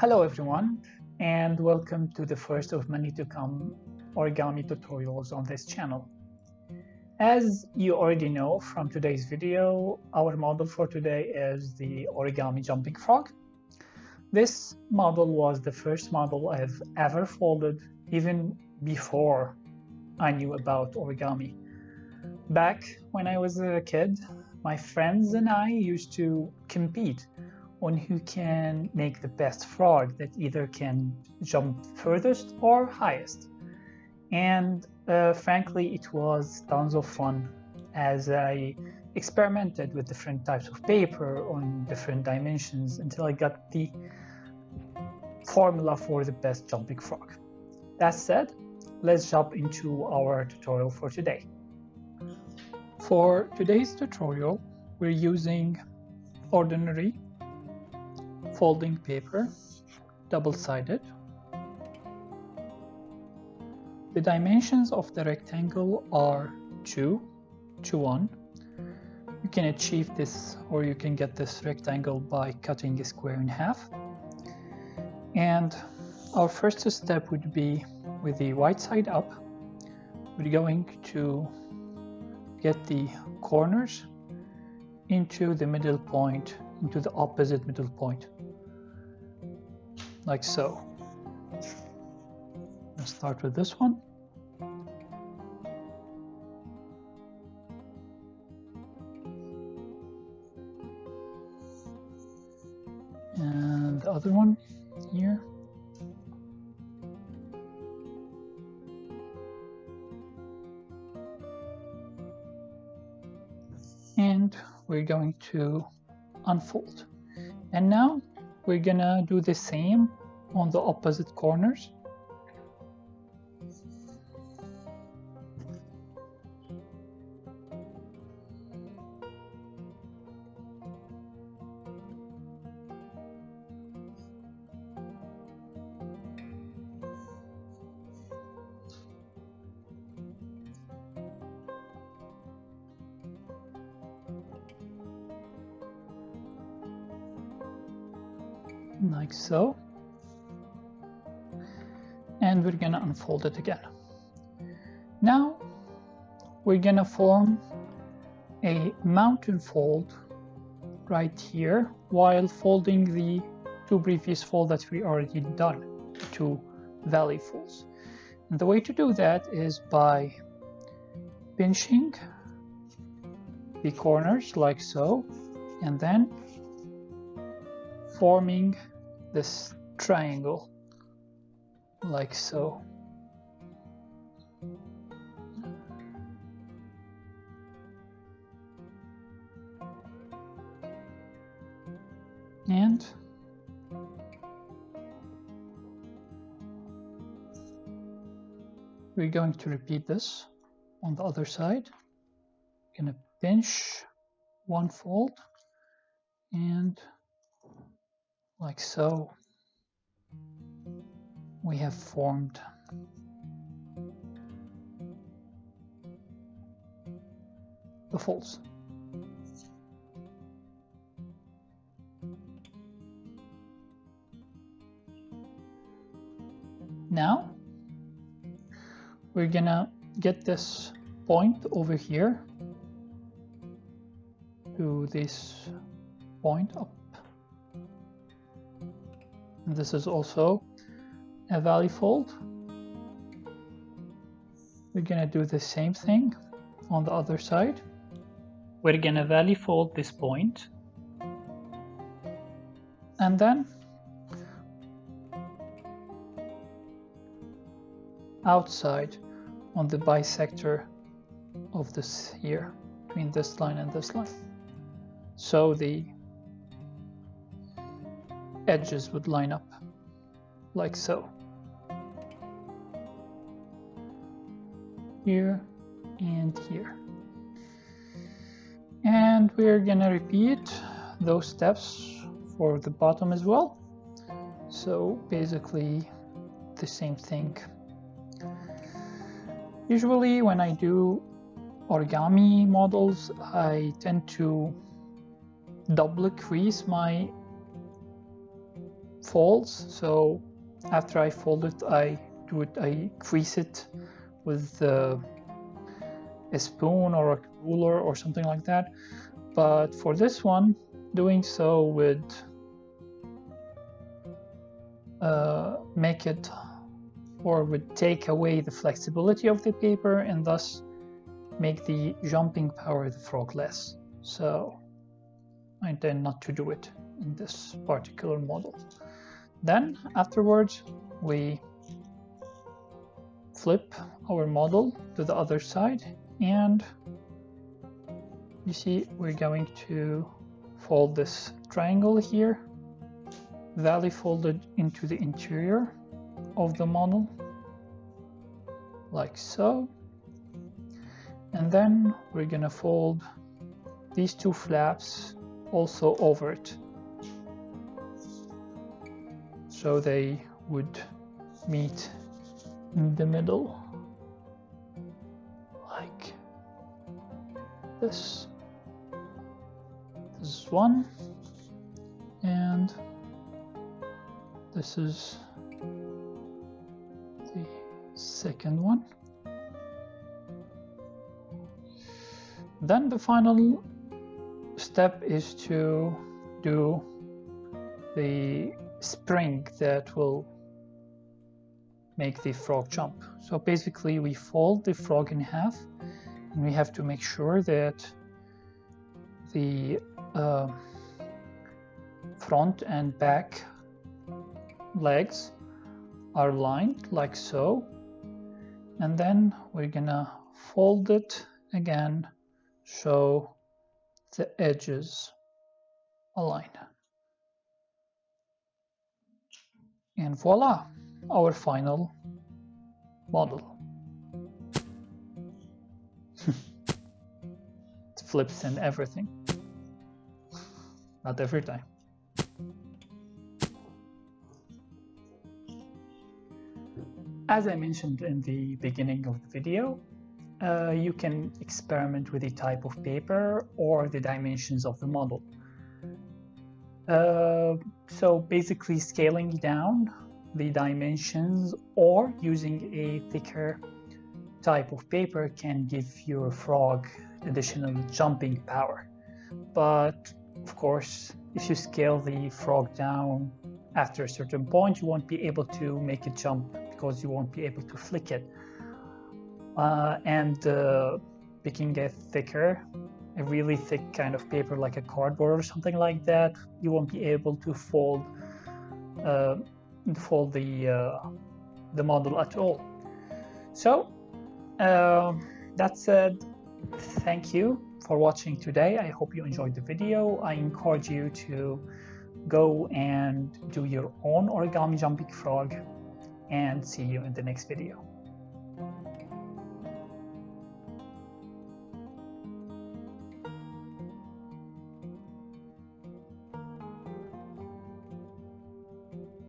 Hello everyone, and welcome to the first of many to come origami tutorials on this channel. As you already know from today's video, our model for today is the Origami Jumping Frog. This model was the first model I've ever folded, even before I knew about origami. Back when I was a kid, my friends and I used to compete on who can make the best frog that either can jump furthest or highest. And frankly, it was tons of fun as I experimented with different types of paper on different dimensions until I got the formula for the best jumping frog. That said, let's jump into our tutorial for today. For today's tutorial, we're using ordinary folding paper, double-sided. The dimensions of the rectangle are 2 to 1. You can achieve this, or you can get this rectangle by cutting a square in half. And our first step would be with the right side up. We're going to get the corners into the middle point, into the opposite middle point, like so. Let's start with this one. And the other one here. And we're going to unfold. And now we're gonna do the same on the opposite corners. Like so, and we're gonna unfold it again. Now we're gonna form a mountain fold right here while folding the two previous folds that we already done, two valley folds. And the way to do that is by pinching the corners like so, and then forming this triangle like so. And we're going to repeat this on the other side. Gonna pinch one fold and like so, we have formed the folds. Now we're gonna get this point over here to this point up. And this is also a valley fold. We're gonna do the same thing on the other side. We're gonna valley fold this point, and then outside on the bisector of this here, between this line and this line, so the edges would line up like so. Here and here. And we're gonna repeat those steps for the bottom as well. So basically the same thing. Usually when I do origami models, I tend to double crease my folds. So after I fold it, I crease it with a spoon or a ruler or something like that. But for this one, doing so would make it, or would take away the flexibility of the paper and thus make the jumping power of the frog less. So I intend not to do it in this particular model. Then afterwards, we flip our model to the other side, and you see we're going to fold this triangle here, valley folded into the interior of the model, like so. And then we're gonna fold these two flaps also over it, so they would meet in the middle, like this. This is one, and this is the second one. Then the final step is to do the spring that will make the frog jump. So basically we fold the frog in half, and we have to make sure that the front and back legs are lined like so, and then we're gonna fold it again so the edges align, and voila, our final model. It flips and everything. Not every time. As I mentioned in the beginning of the video, you can experiment with the type of paper or the dimensions of the model. So basically scaling down the dimensions or using a thicker type of paper can give your frog additional jumping power. But of course, if you scale the frog down after a certain point, you won't be able to make it jump because you won't be able to flick it. Picking a really thick kind of paper like a cardboard or something like that, you won't be able to fold the model at all. So that said, thank you for watching today. I hope you enjoyed the video. I encourage you to go and do your own origami jumping frog, and see you in the next video.